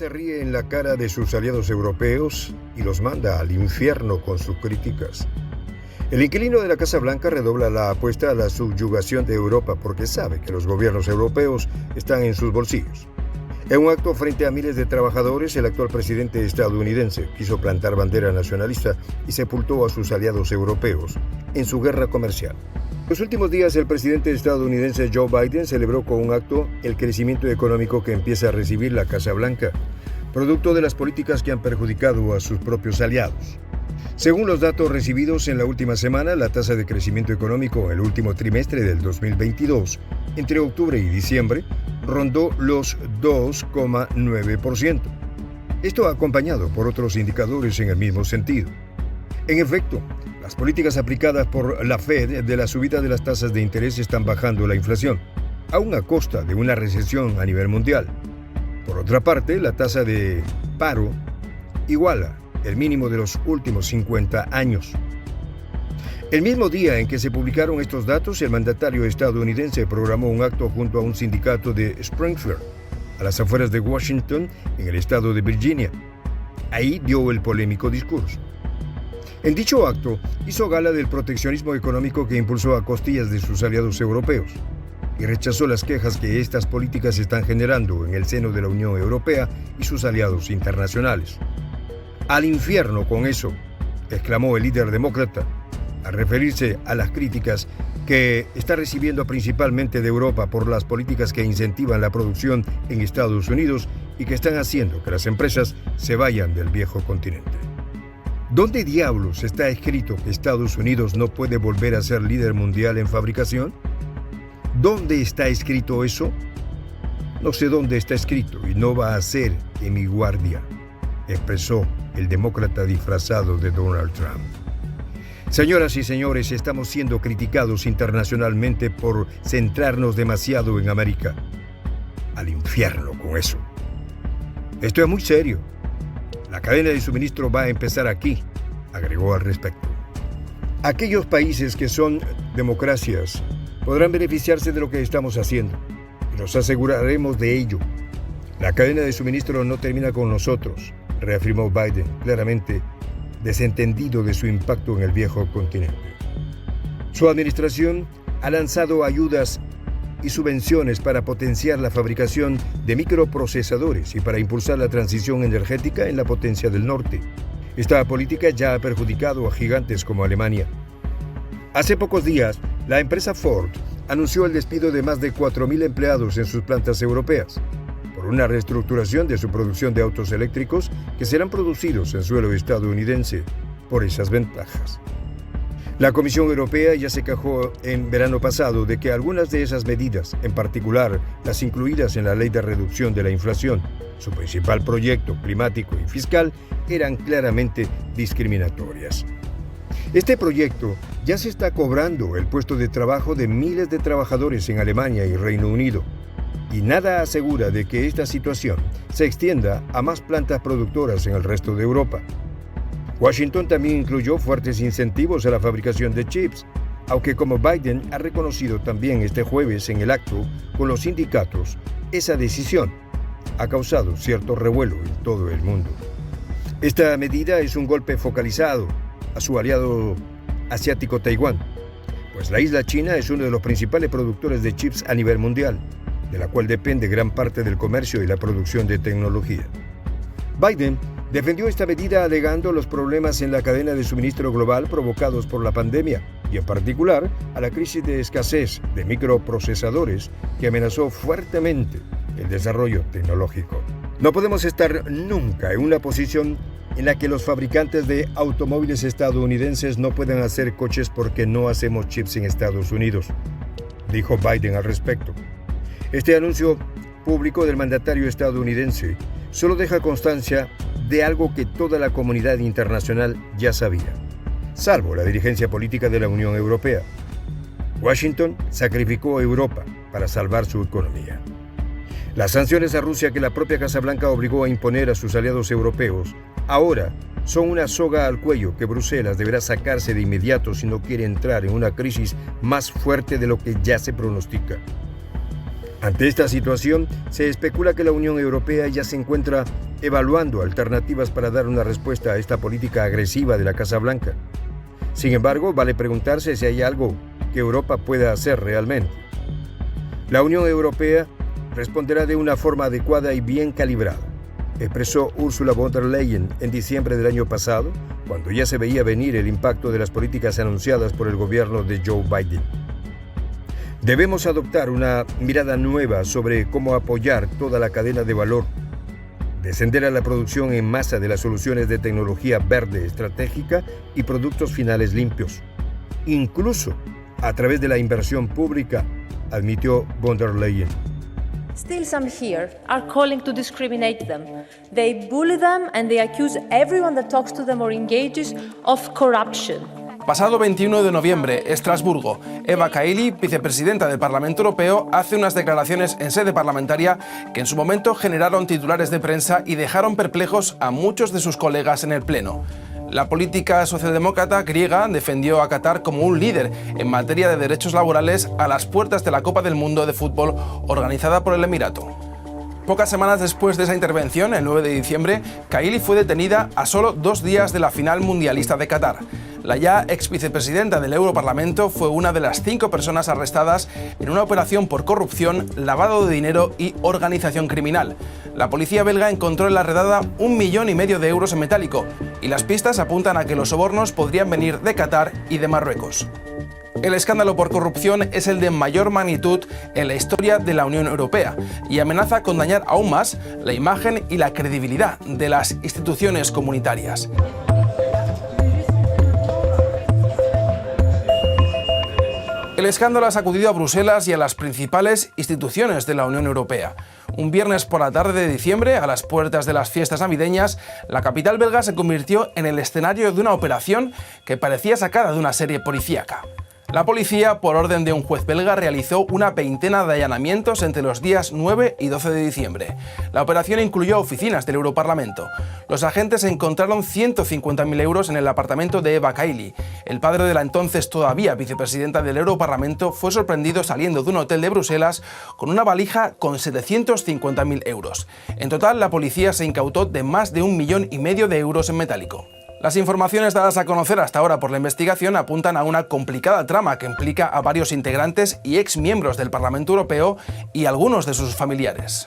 se ríe en la cara de sus aliados europeos y los manda al infierno con sus críticas. El inquilino de la Casa Blanca redobla la apuesta a la subyugación de Europa porque sabe que los gobiernos europeos están en sus bolsillos. En un acto frente a miles de trabajadores, el actual presidente estadounidense quiso plantar bandera nacionalista y sepultó a sus aliados europeos en su guerra comercial. En los últimos días, el presidente estadounidense Joe Biden celebró con un acto el crecimiento económico que empieza a recibir la Casa Blanca, producto de las políticas que han perjudicado a sus propios aliados. Según los datos recibidos en la última semana, la tasa de crecimiento económico en el último trimestre del 2022, entre octubre y diciembre, rondó los 2,9%. Esto acompañado por otros indicadores en el mismo sentido. En efecto, las políticas aplicadas por la Fed de la subida de las tasas de interés están bajando la inflación, aún a costa de una recesión a nivel mundial. Por otra parte, la tasa de paro iguala el mínimo de los últimos 50 años. El mismo día en que se publicaron estos datos, el mandatario estadounidense programó un acto junto a un sindicato de Springfield, a las afueras de Washington, en el estado de Virginia. Ahí dio el polémico discurso. En dicho acto, hizo gala del proteccionismo económico que impulsó a costillas de sus aliados europeos y rechazó las quejas que estas políticas están generando en el seno de la Unión Europea y sus aliados internacionales. «Al infierno con eso», exclamó el líder demócrata, al referirse a las críticas que está recibiendo principalmente de Europa por las políticas que incentivan la producción en Estados Unidos y que están haciendo que las empresas se vayan del viejo continente. ¿Dónde diablos está escrito que Estados Unidos no puede volver a ser líder mundial en fabricación? ¿Dónde está escrito eso? No sé dónde está escrito y no va a ser en mi guardia, expresó el demócrata disfrazado de Donald Trump. Señoras y señores, estamos siendo criticados internacionalmente por centrarnos demasiado en América. Al infierno con eso. Esto es muy serio. La cadena de suministro va a empezar aquí, agregó al respecto. Aquellos países que son democracias podrán beneficiarse de lo que estamos haciendo y nos aseguraremos de ello. La cadena de suministro no termina con nosotros, reafirmó Biden, claramente desentendido de su impacto en el viejo continente. Su administración ha lanzado ayudas y subvenciones para potenciar la fabricación de microprocesadores y para impulsar la transición energética en la potencia del norte. Esta política ya ha perjudicado a gigantes como Alemania. Hace pocos días, la empresa Ford anunció el despido de más de 4.000 empleados en sus plantas europeas, por una reestructuración de su producción de autos eléctricos que serán producidos en suelo estadounidense por esas ventajas. La Comisión Europea ya se quejó en verano pasado de que algunas de esas medidas, en particular las incluidas en la Ley de Reducción de la Inflación, su principal proyecto climático y fiscal, eran claramente discriminatorias. Este proyecto ya se está cobrando el puesto de trabajo de miles de trabajadores en Alemania y Reino Unido, y nada asegura de que esta situación se extienda a más plantas productoras en el resto de Europa. Washington también incluyó fuertes incentivos a la fabricación de chips, aunque como Biden ha reconocido también este jueves en el acto con los sindicatos, esa decisión ha causado cierto revuelo en todo el mundo. Esta medida es un golpe focalizado a su aliado asiático Taiwán, pues la isla China es uno de los principales productores de chips a nivel mundial, de la cual depende gran parte del comercio y la producción de tecnología. Biden defendió esta medida alegando los problemas en la cadena de suministro global provocados por la pandemia y en particular a la crisis de escasez de microprocesadores que amenazó fuertemente el desarrollo tecnológico. No podemos estar nunca en una posición en la que los fabricantes de automóviles estadounidenses no puedan hacer coches porque no hacemos chips en Estados Unidos, dijo Biden al respecto. Este anuncio público del mandatario estadounidense solo deja constancia de algo que toda la comunidad internacional ya sabía, salvo la dirigencia política de la Unión Europea. Washington sacrificó a Europa para salvar su economía. Las sanciones a Rusia que la propia Casa Blanca obligó a imponer a sus aliados europeos ahora son una soga al cuello que Bruselas deberá sacarse de inmediato si no quiere entrar en una crisis más fuerte de lo que ya se pronostica. Ante esta situación, se especula que la Unión Europea ya se encuentra evaluando alternativas para dar una respuesta a esta política agresiva de la Casa Blanca. Sin embargo, vale preguntarse si hay algo que Europa pueda hacer realmente. La Unión Europea responderá de una forma adecuada y bien calibrada, expresó Ursula von der Leyen en diciembre del año pasado, cuando ya se veía venir el impacto de las políticas anunciadas por el gobierno de Joe Biden. Debemos adoptar una mirada nueva sobre cómo apoyar toda la cadena de valor, descender a la producción en masa de las soluciones de tecnología verde estratégica y productos finales limpios, incluso a través de la inversión pública, admitió von der Leyen. Still some here are calling to discriminate them. They bully them and they accuse everyone that talks to them or engages of corruption. Pasado 21 de noviembre, Estrasburgo, Eva Kaili, vicepresidenta del Parlamento Europeo, hace unas declaraciones en sede parlamentaria que en su momento generaron titulares de prensa y dejaron perplejos a muchos de sus colegas en el Pleno. La política socialdemócrata griega defendió a Qatar como un líder en materia de derechos laborales a las puertas de la Copa del Mundo de Fútbol organizada por el Emirato. Pocas semanas después de esa intervención, el 9 de diciembre, Kaili fue detenida a solo 2 días de la final mundialista de Qatar. La ya ex vicepresidenta del Europarlamento fue una de las 5 personas arrestadas en una operación por corrupción, lavado de dinero y organización criminal. La policía belga encontró en la redada 1,5 millones de euros en metálico y las pistas apuntan a que los sobornos podrían venir de Qatar y de Marruecos. El escándalo por corrupción es el de mayor magnitud en la historia de la Unión Europea y amenaza con dañar aún más la imagen y la credibilidad de las instituciones comunitarias. El escándalo ha sacudido a Bruselas y a las principales instituciones de la Unión Europea. Un viernes por la tarde de diciembre, a las puertas de las fiestas navideñas, la capital belga se convirtió en el escenario de una operación que parecía sacada de una serie policíaca. La policía, por orden de un juez belga, realizó una veintena de allanamientos entre los días 9 y 12 de diciembre. La operación incluyó oficinas del Europarlamento. Los agentes encontraron 150.000 euros en el apartamento de Eva Kaili. El padre de la entonces todavía vicepresidenta del Europarlamento fue sorprendido saliendo de un hotel de Bruselas con una valija con 750.000 euros. En total, la policía se incautó de más de 1,5 millones de euros en metálico. Las informaciones dadas a conocer hasta ahora por la investigación apuntan a una complicada trama que implica a varios integrantes y exmiembros del Parlamento Europeo y algunos de sus familiares.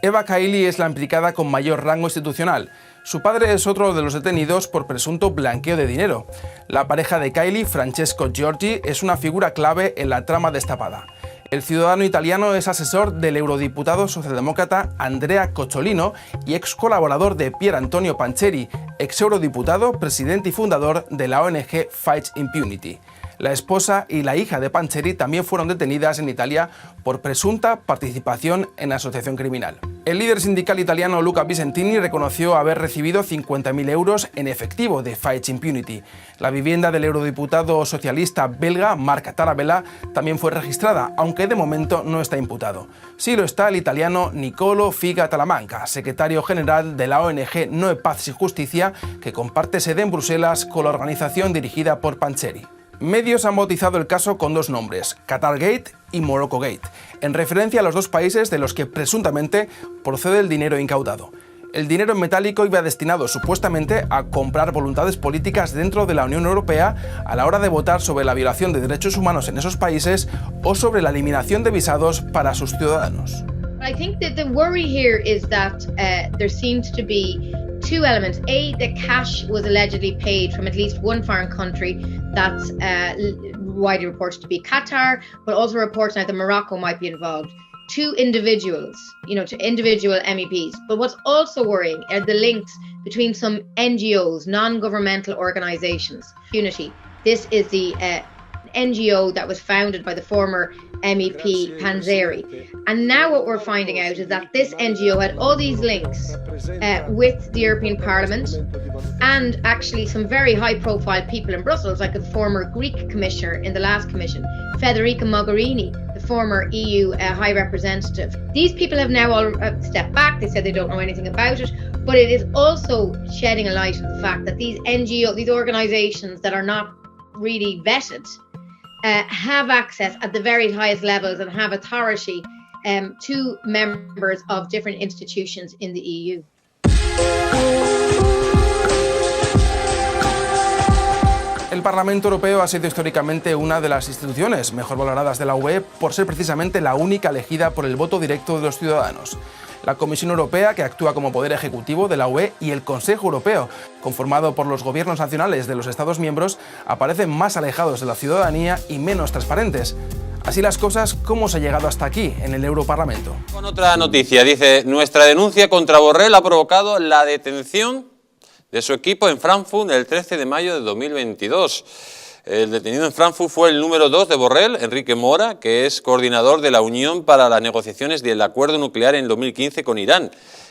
Eva Kaili es la implicada con mayor rango institucional. Su padre es otro de los detenidos por presunto blanqueo de dinero. La pareja de Kaili, Francesco Giorgi, es una figura clave en la trama destapada. El ciudadano italiano es asesor del eurodiputado socialdemócrata Andrea Cocciolino y ex colaborador de Pier Antonio Panzeri, ex eurodiputado, presidente y fundador de la ONG Fight Impunity. La esposa y la hija de Panzeri también fueron detenidas en Italia por presunta participación en asociación criminal. El líder sindical italiano Luca Visentini reconoció haber recibido 50.000 euros en efectivo de Fight Impunity. La vivienda del eurodiputado socialista belga Marc Tarabella también fue registrada, aunque de momento no está imputado. Sí lo está el italiano Niccolò Figa Talamanca, secretario general de la ONG Noe Paz y Justicia, que comparte sede en Bruselas con la organización dirigida por Panzeri. Medios han bautizado el caso con 2 nombres, Qatargate y Morocco-gate, en referencia a los 2 países de los que presuntamente procede el dinero incautado. El dinero en metálico iba destinado supuestamente a comprar voluntades políticas dentro de la Unión Europea a la hora de votar sobre la violación de derechos humanos en esos países o sobre la eliminación de visados para sus ciudadanos. I think that the worry here is that there seems to be 2 elements. A, that cash was allegedly paid from at least one foreign country that's widely reported to be Qatar, but also reports now that Morocco might be involved. 2 individuals, to individual MEPs. But what's also worrying are the links between some NGOs, non-governmental organizations. Unity. This is the NGO that was founded by the former MEP Panzeri. And now what we're finding out is that this NGO had all these links with the European Parliament and actually some very high-profile people in Brussels, like the former Greek commissioner in the last commission, Federica Mogherini, the former EU High Representative. These people have now all stepped back. They said they don't know anything about it, but it is also shedding a light on the fact that these NGOs, these organisations that are not really vetted, have access at the very highest levels and have authority to members of different institutions in the EU. El Parlamento Europeo ha sido históricamente una de las instituciones mejor valoradas de la UE por ser precisamente la única elegida por el voto directo de los ciudadanos. La Comisión Europea, que actúa como poder ejecutivo de la UE, y el Consejo Europeo, conformado por los gobiernos nacionales de los Estados miembros, aparecen más alejados de la ciudadanía y menos transparentes. Así las cosas, ¿cómo se ha llegado hasta aquí, en el Europarlamento? Con otra noticia, dice, nuestra denuncia contra Borrell ha provocado la detención de su equipo en Frankfurt el 13 de mayo de 2022. El detenido en Frankfurt fue el número 2 de Borrell, Enrique Mora, que es coordinador de la Unión para las negociaciones del acuerdo nuclear en 2015 con Irán.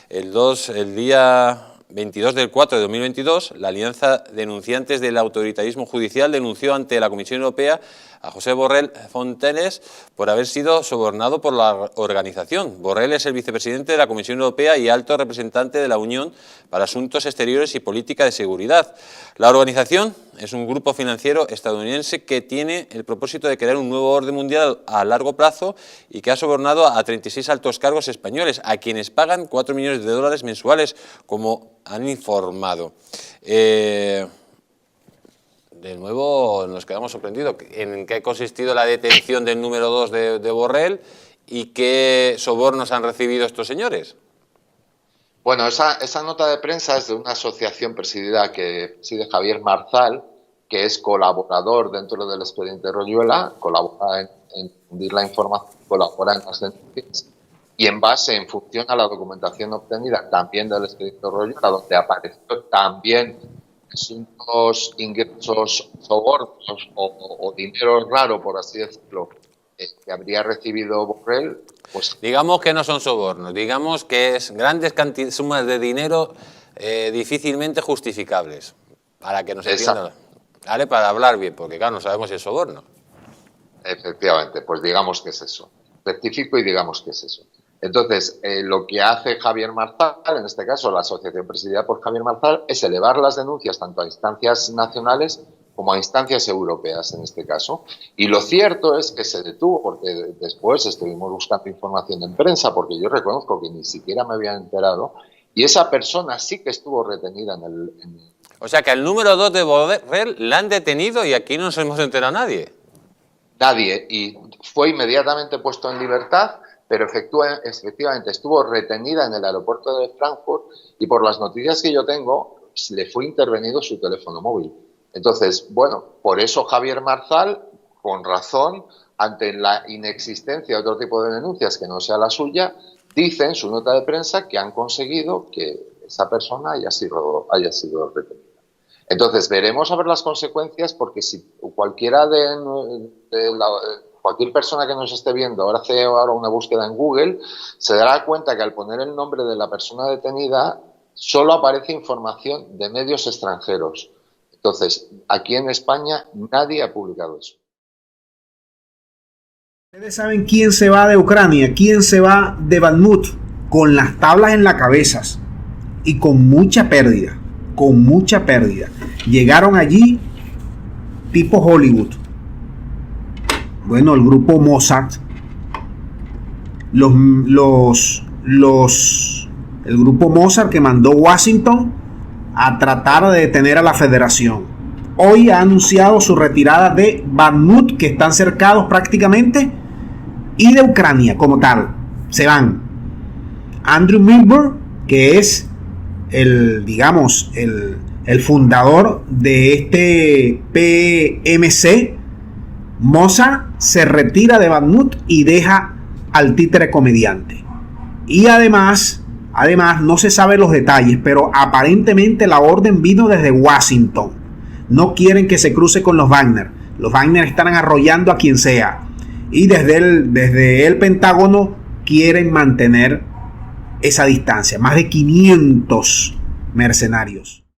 El día 22 del 4 de 2022, la Alianza Denunciantes del Autoritarismo Judicial denunció ante la Comisión Europea a José Borrell Fontanes por haber sido sobornado por la organización. Borrell es el vicepresidente de la Comisión Europea y alto representante de la Unión para Asuntos Exteriores y Política de Seguridad. La organización es un grupo financiero estadounidense que tiene el propósito de crear un nuevo orden mundial a largo plazo y que ha sobornado a 36 altos cargos españoles, a quienes pagan 4 millones de dólares mensuales, como han informado. De nuevo nos quedamos sorprendidos en qué ha consistido la detención del número 2 de Borrell y qué sobornos han recibido estos señores. Bueno, esa nota de prensa es de una asociación preside Javier Marzal, que es colaborador dentro del expediente Royuela, colabora en difundir la información, colabora en las denuncias, y en función a la documentación obtenida también del expediente Royuela, donde apareció también presuntos ingresos, sobornos o dinero raro, por así decirlo, que habría recibido Borrell. Pues digamos que no son sobornos, digamos que es grandes sumas de dinero difícilmente justificables, para que nos entiendan, ¿vale? Para hablar bien, porque claro, no sabemos si es soborno. Efectivamente, pues digamos que es eso. Rectifico y digamos que es eso. Entonces, lo que hace Javier Marzal, en este caso la asociación presidida por Javier Marzal, es elevar las denuncias tanto a instancias nacionales como a instancias europeas en este caso. Y lo cierto es que se detuvo, porque después estuvimos buscando información en prensa, porque yo reconozco que ni siquiera me había enterado, y esa persona sí que estuvo retenida O sea que al número 2 de Borrell la han detenido y aquí no nos hemos enterado nadie. Nadie, y fue inmediatamente puesto en libertad, pero efectivamente estuvo retenida en el aeropuerto de Frankfurt y por las noticias que yo tengo, le fue intervenido su teléfono móvil. Entonces, bueno, por eso Javier Marzal, con razón, ante la inexistencia de otro tipo de denuncias que no sea la suya, dice en su nota de prensa que han conseguido que esa persona haya sido retenida. Entonces, veremos a ver las consecuencias, porque si cualquier persona que nos esté viendo ahora hace una búsqueda en Google, se dará cuenta que al poner el nombre de la persona detenida solo aparece información de medios extranjeros. Entonces, aquí en España nadie ha publicado eso. Ustedes saben quién se va de Ucrania, quién se va de Bakhmut, con las tablas en las cabezas y con mucha pérdida. Llegaron allí tipo Hollywood. Bueno, el grupo Mossad, el grupo Mossad que mandó Washington a tratar de detener a la Federación. Hoy ha anunciado su retirada de Bakhmut, que están cercados prácticamente, y de Ucrania como tal. Se van. Andrew Milburn, que es el fundador de este PMC, Mossad, se retira de Bakhmut y deja al títere comediante. Y además no se sabe los detalles, pero aparentemente la orden vino desde Washington. No quieren que se cruce con los Wagner. Los Wagner están arrollando a quien sea. Y desde el Pentágono quieren mantener esa distancia. Más de 500 mercenarios.